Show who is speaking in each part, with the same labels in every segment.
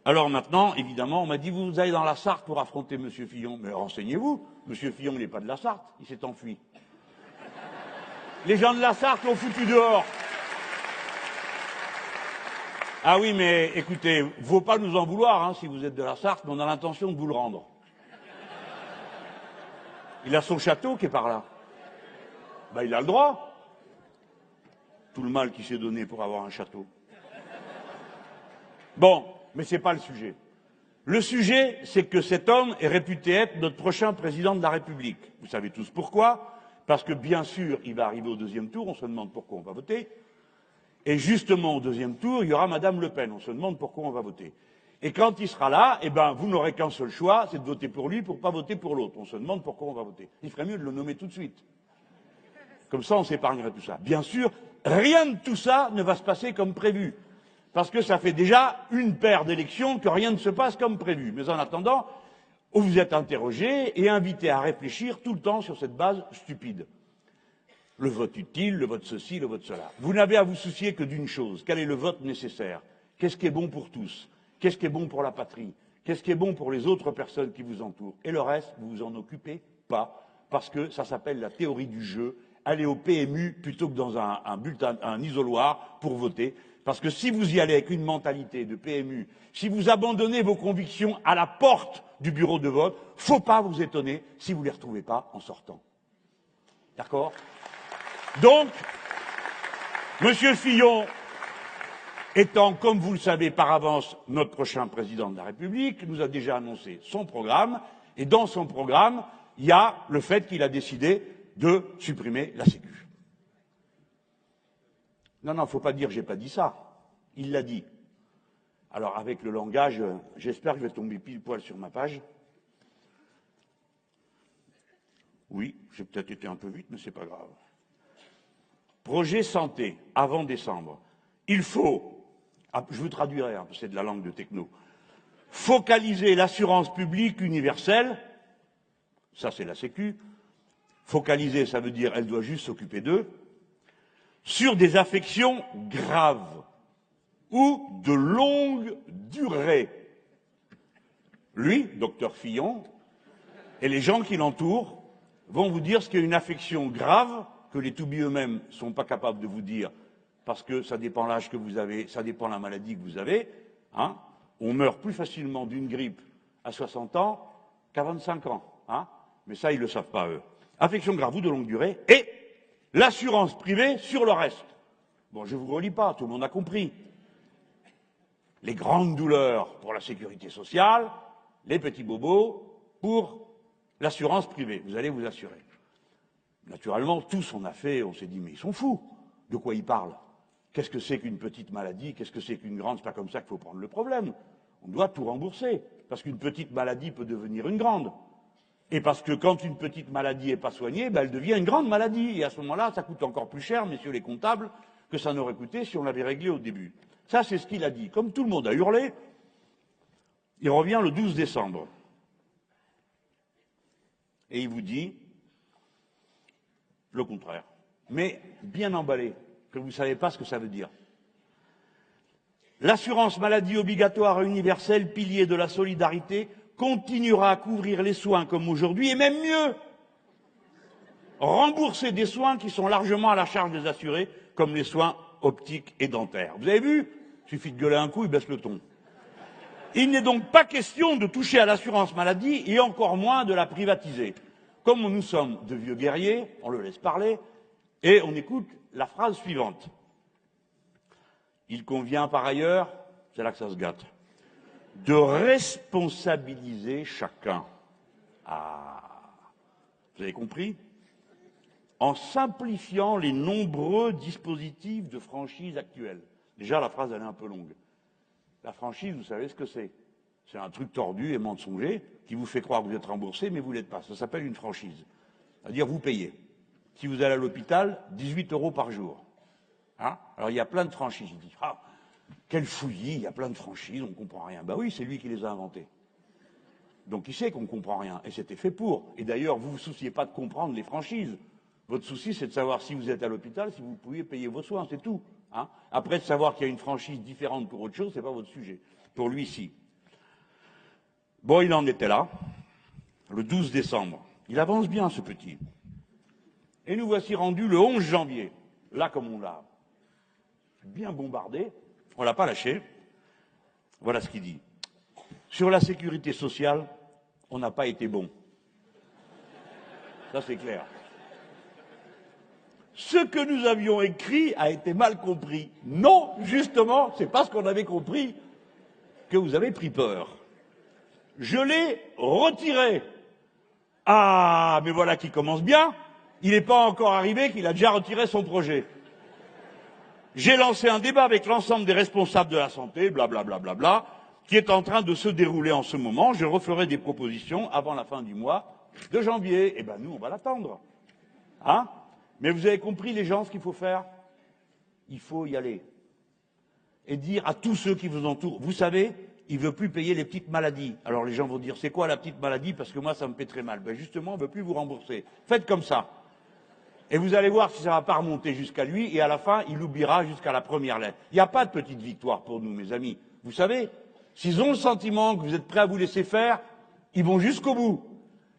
Speaker 1: Alors maintenant, évidemment, on m'a dit, vous allez dans la Sarthe pour affronter M. Fillon. Mais renseignez-vous, M. Fillon, il n'est pas de la Sarthe, il s'est enfui. Les gens de la Sarthe l'ont foutu dehors. Ah oui, mais écoutez, il ne faut pas nous en vouloir, hein, si vous êtes de la Sarthe, mais on a l'intention de vous le rendre. Il a son château qui est par là. Ben, il a le droit. Tout le mal qui s'est donné pour avoir un château. Bon, mais ce n'est pas le sujet. Le sujet, c'est que cet homme est réputé être notre prochain président de la République. Vous savez tous pourquoi. Parce que, bien sûr, il va arriver au deuxième tour, on se demande pourquoi on va voter. Et justement, au deuxième tour, il y aura Madame Le Pen, on se demande pourquoi on va voter. Et quand il sera là, eh ben, vous n'aurez qu'un seul choix, c'est de voter pour lui pour ne pas voter pour l'autre. On se demande pourquoi on va voter. Il ferait mieux de le nommer tout de suite. Comme ça, on s'épargnerait tout ça. Bien sûr, rien de tout ça ne va se passer comme prévu. Parce que ça fait déjà une paire d'élections que rien ne se passe comme prévu. Mais en attendant, vous êtes interrogé et invité à réfléchir tout le temps sur cette base stupide. Le vote utile, le vote ceci, le vote cela. Vous n'avez à vous soucier que d'une chose. Quel est le vote nécessaire? Qu'est-ce qui est bon pour tous? Qu'est-ce qui est bon pour la patrie? Qu'est-ce qui est bon pour les autres personnes qui vous entourent? Et le reste, vous vous en occupez pas, parce que ça s'appelle la théorie du jeu. Allez au PMU plutôt que dans un bulletin, un isoloir pour voter. Parce que si vous y allez avec une mentalité de PMU, si vous abandonnez vos convictions à la porte du bureau de vote, faut pas vous étonner si vous les retrouvez pas en sortant. D'accord? Donc, M. Fillon, étant, comme vous le savez par avance, notre prochain président de la République, nous a déjà annoncé son programme, et dans son programme, il y a le fait qu'il a décidé de supprimer la Sécu. Non, non, il ne faut pas dire j'ai pas dit ça. Il l'a dit. Alors, avec le langage, j'espère que je vais tomber pile poil sur ma page. Oui, j'ai peut-être été un peu vite, mais c'est pas grave. Projet santé, avant décembre. Il faut, je vous traduirai, hein, c'est de la langue de techno, focaliser l'assurance publique universelle, ça c'est la Sécu, focaliser, ça veut dire elle doit juste s'occuper d'eux, sur des affections graves ou de longue durée. Lui, docteur Fillon, et les gens qui l'entourent vont vous dire ce qu'est une affection grave, que les toubis eux-mêmes ne sont pas capables de vous dire, parce que ça dépend l'âge que vous avez, ça dépend la maladie que vous avez. Hein. On meurt plus facilement d'une grippe à 60 ans qu'à 25 ans. Hein. Mais ça, ils ne le savent pas, eux. Affection grave ou de longue durée, et l'assurance privée sur le reste. Bon, je ne vous relis pas, tout le monde a compris. Les grandes douleurs pour la sécurité sociale, les petits bobos pour l'assurance privée. Vous allez vous assurer. Naturellement, tous on a fait, on s'est dit, mais ils sont fous. De quoi ils parlent? Qu'est-ce que c'est qu'une petite maladie? Qu'est-ce que c'est qu'une grande? C'est pas comme ça qu'il faut prendre le problème. On doit tout rembourser. Parce qu'une petite maladie peut devenir une grande. Et parce que quand une petite maladie n'est pas soignée, ben elle devient une grande maladie. Et à ce moment-là, ça coûte encore plus cher, messieurs les comptables, que ça n'aurait coûté si on l'avait réglé au début. Ça, c'est ce qu'il a dit. Comme tout le monde a hurlé, il revient le 12 décembre. Et il vous dit le contraire. Mais bien emballé, que vous ne savez pas ce que ça veut dire. L'assurance maladie obligatoire et universelle, pilier de la solidarité, continuera à couvrir les soins comme aujourd'hui, et même mieux, rembourser des soins qui sont largement à la charge des assurés, comme les soins optiques et dentaires. Vous avez vu? Il suffit de gueuler un coup, il baisse le ton. Il n'est donc pas question de toucher à l'assurance maladie, et encore moins de la privatiser. Comme nous sommes de vieux guerriers, on le laisse parler, et on écoute la phrase suivante. Il convient par ailleurs, c'est là que ça se gâte, de responsabiliser chacun. Ah, vous avez compris? En simplifiant les nombreux dispositifs de franchise actuels. Déjà, la phrase, elle est un peu longue. La franchise, vous savez ce que c'est? C'est un truc tordu et mensonger qui vous fait croire que vous êtes remboursé, mais vous ne l'êtes pas. Ça s'appelle une franchise. C'est-à-dire, vous payez. Si vous allez à l'hôpital, 18 € par jour. Hein? Alors, il y a plein de franchises. Il dit, ah, quel fouillis, il y a plein de franchises, on ne comprend rien. Ben oui, c'est lui qui les a inventées. Donc, il sait qu'on ne comprend rien. Et c'était fait pour. Et d'ailleurs, vous ne vous souciez pas de comprendre les franchises. Votre souci, c'est de savoir si vous êtes à l'hôpital, si vous pouvez payer vos soins, c'est tout. Hein? Après, de savoir qu'il y a une franchise différente pour autre chose, ce n'est pas votre sujet. Pour lui, si. Bon, il en était là, le 12 décembre. Il avance bien, ce petit. Et nous voici rendus le 11 janvier. Là, comme on l'a bien bombardé, on l'a pas lâché. Voilà ce qu'il dit. Sur la sécurité sociale, on n'a pas été bon. Ça, c'est clair. Ce que nous avions écrit a été mal compris. Non, justement, c'est parce qu'on avait compris que vous avez pris peur. Je l'ai retiré. Ah, mais voilà qui commence bien. Il n'est pas encore arrivé qu'il a déjà retiré son projet. J'ai lancé un débat avec l'ensemble des responsables de la santé, blablabla, bla, bla, bla, bla, qui est en train de se dérouler en ce moment. Je referai des propositions avant la fin du mois de janvier. Eh bien, nous, on va l'attendre. Hein? Mais vous avez compris, les gens, ce qu'il faut faire? Il faut y aller. Et dire à tous ceux qui vous entourent, vous savez, il ne veut plus payer les petites maladies. Alors les gens vont dire, c'est quoi la petite maladie? Parce que moi, ça me fait très mal. Ben justement, on ne veut plus vous rembourser. Faites comme ça. Et vous allez voir si ça ne va pas remonter jusqu'à lui, et à la fin, il oubliera jusqu'à la première lettre. Il n'y a pas de petite victoire pour nous, mes amis. Vous savez, s'ils ont le sentiment que vous êtes prêts à vous laisser faire, ils vont jusqu'au bout.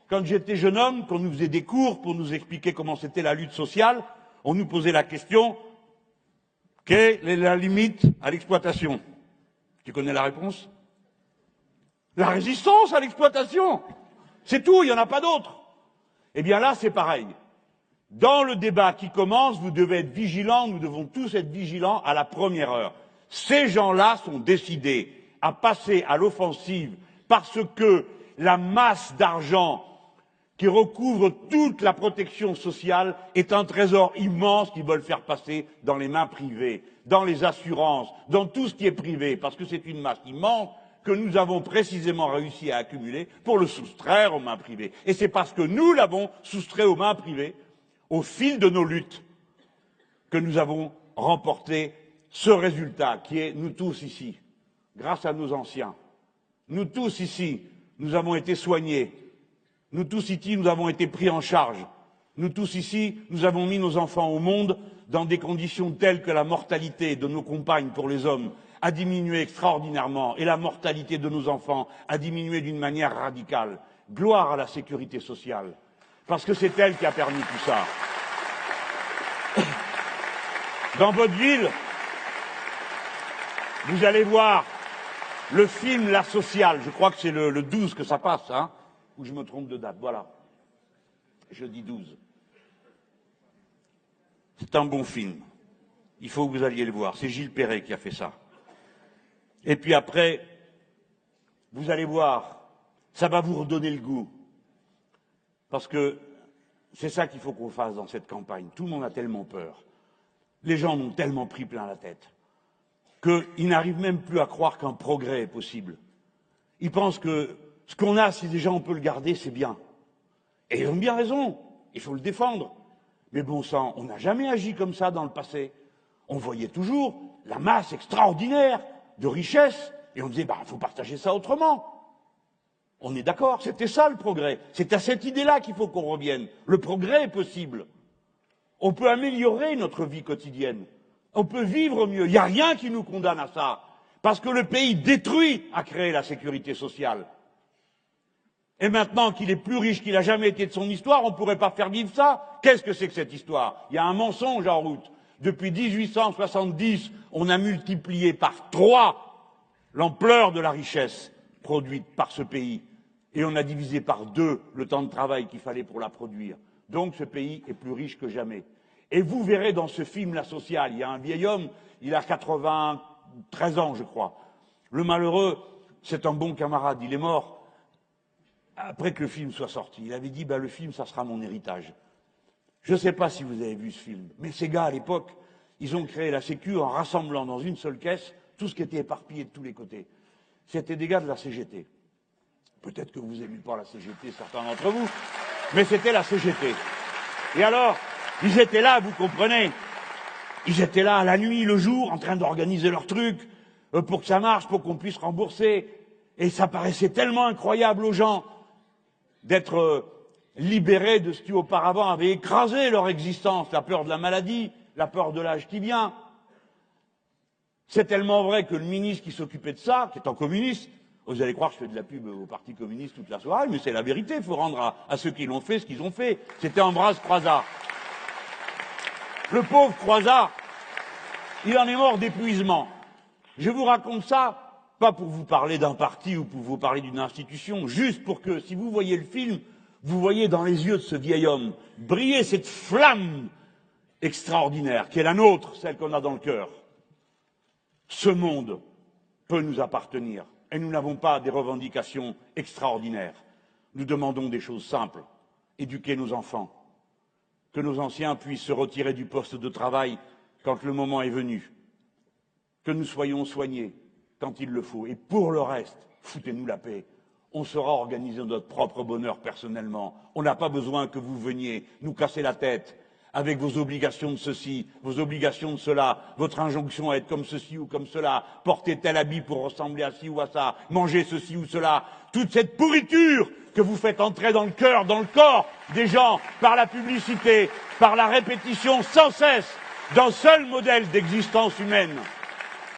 Speaker 1: Quand j'étais jeune homme, qu'on nous faisait des cours pour nous expliquer comment c'était la lutte sociale, on nous posait la question, quelle est la limite à l'exploitation? Tu connais la réponse? La résistance à l'exploitation. C'est tout, il n'y en a pas d'autre. Eh bien là, c'est pareil. Dans le débat qui commence, vous devez être vigilants, nous devons tous être vigilants à la première heure. Ces gens-là sont décidés à passer à l'offensive parce que la masse d'argent qui recouvre toute la protection sociale est un trésor immense qu'ils veulent faire passer dans les mains privées, dans les assurances, dans tout ce qui est privé, parce que c'est une masse immense que nous avons précisément réussi à accumuler pour le soustraire aux mains privées. Et c'est parce que nous l'avons soustrait aux mains privées, au fil de nos luttes, que nous avons remporté ce résultat qui est nous tous ici, grâce à nos anciens. Nous tous ici, nous avons été soignés. Nous tous ici, nous avons été pris en charge. Nous tous ici, nous avons mis nos enfants au monde dans des conditions telles que la mortalité de nos compagnes pour les hommes a diminué extraordinairement et la mortalité de nos enfants a diminué d'une manière radicale. Gloire à la sécurité sociale, parce que c'est elle qui a permis tout ça. Dans votre ville, vous allez voir le film La Sociale, je crois que c'est le 12 que ça passe, hein, ou je me trompe de date, voilà. Jeudi 12. C'est un bon film. Il faut que vous alliez le voir. C'est Gilles Perret qui a fait ça. Et puis après, vous allez voir, ça va vous redonner le goût. Parce que c'est ça qu'il faut qu'on fasse dans cette campagne. Tout le monde a tellement peur. Les gens en ont tellement pris plein la tête qu'ils n'arrivent même plus à croire qu'un progrès est possible. Ils pensent que ce qu'on a, si déjà on peut le garder, c'est bien. Et ils ont bien raison, il faut le défendre. Mais bon sang, on n'a jamais agi comme ça dans le passé. On voyait toujours la masse extraordinaire de richesses et on disait, bah, il faut partager ça autrement. On est d'accord, c'était ça le progrès. C'est à cette idée-là qu'il faut qu'on revienne. Le progrès est possible. On peut améliorer notre vie quotidienne. On peut vivre mieux. Il n'y a rien qui nous condamne à ça. Parce que le pays détruit à créer la sécurité sociale. Et maintenant qu'il est plus riche qu'il n'a jamais été de son histoire, on ne pourrait pas faire vivre ça. Qu'est-ce que c'est que cette histoire? Il y a un mensonge en route. Depuis 1870, on a multiplié par 3 l'ampleur de la richesse produite par ce pays. Et on a divisé par 2 le temps de travail qu'il fallait pour la produire. Donc ce pays est plus riche que jamais. Et vous verrez dans ce film La Sociale, il y a un vieil homme, il a 93 ans, je crois. Le malheureux, c'est un bon camarade, il est mort après que le film soit sorti. Il avait dit, ben, le film, ça sera mon héritage. Je ne sais pas si vous avez vu ce film, mais ces gars, à l'époque, ils ont créé la Sécu en rassemblant dans une seule caisse tout ce qui était éparpillé de tous les côtés. C'était des gars de la CGT. Peut-être que vous n'aimez pas la CGT, certains d'entre vous, mais c'était la CGT. Et alors, ils étaient là, vous comprenez, ils étaient là la nuit, le jour, en train d'organiser leurs trucs pour que ça marche, pour qu'on puisse rembourser. Et ça paraissait tellement incroyable aux gens d'être libérés de ce qui auparavant avait écrasé leur existence, la peur de la maladie, la peur de l'âge qui vient. C'est tellement vrai que le ministre qui s'occupait de ça, qui est un communiste, Vous allez croire que je fais de la pub au Parti communiste toute la soirée, mais c'est la vérité. Il faut rendre à ceux qui l'ont fait ce qu'ils ont fait. C'était Ambroise Croizat. Le pauvre Croizat, il en est mort d'épuisement. Je vous raconte ça, pas pour vous parler d'un parti ou pour vous parler d'une institution, juste pour que, si vous voyez le film, vous voyez dans les yeux de ce vieil homme briller cette flamme extraordinaire qui est la nôtre, celle qu'on a dans le cœur. Ce monde peut nous appartenir. Et nous n'avons pas des revendications extraordinaires. Nous demandons des choses simples. Éduquer nos enfants. Que nos anciens puissent se retirer du poste de travail quand le moment est venu. Que nous soyons soignés quand il le faut. Et pour le reste, foutez-nous la paix. On saura organiser notre propre bonheur personnellement. On n'a pas besoin que vous veniez nous casser la tête avec vos obligations de ceci, vos obligations de cela, votre injonction à être comme ceci ou comme cela, porter tel habit pour ressembler à ci ou à ça, manger ceci ou cela, toute cette pourriture que vous faites entrer dans le cœur, dans le corps des gens, par la publicité, par la répétition sans cesse d'un seul modèle d'existence humaine.